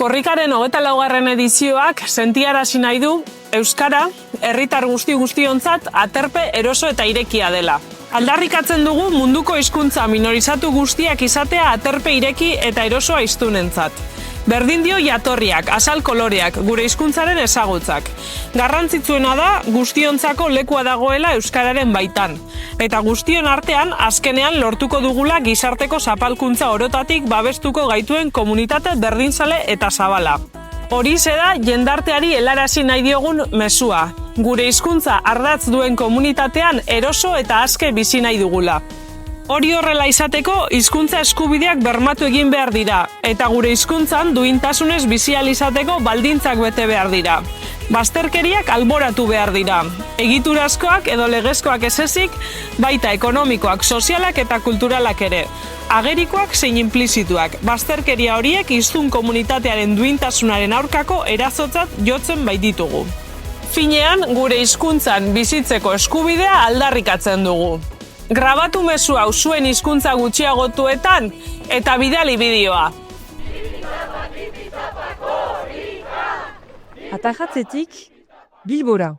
Korrikaren 24. edizioak sentiarazi nahi du euskara herritar guztiontzat aterpe eroso eta irekia dela. Aldarrikatzen dugu munduko hizkuntza minorizatu guztiak izatea aterpe ireki eta erosoa hiztunentzat. Berdin dio jatorriak, azal koloreak, gure hizkuntzaren ezagutzak. Garrantzitsuena da guztiontzako lekua dagoela euskararen baitan. Eta guztion artean, azkenean lortuko dugula gizarteko zapalkuntza orotatik babestuko gaituen komunitate berdinzale eta zabala. Horixe da jendarteari helarazi nahi diogun mezua. Gure hizkuntza ardatz duen komunitatean eroso eta aske bizi nahi dugula. Hori horrela izateko, hizkuntza eskubideak bermatu egin behar dira, eta gure hizkuntzan duintasunez bizi ahal izateko baldintzak bete behar dira. Bazterkeriak alboratu behar dira. Egiturazkoak edo legezkoak ez ezik, baita ekonomikoak, sozialak eta kulturalak ere. Agerikoak zein inplizituak, bazterkeria horiek hiztun komunitatearen duintasunaren aurkako erazotzat jotzen baititugu. Finean, gure hizkuntzan bizitzeko eskubidea aldarrikatzen dugu. Grabatu mezu hau zuen hizkuntza gutxiagotuetan eta bidali bideoa. Atajatzetik Bilbora.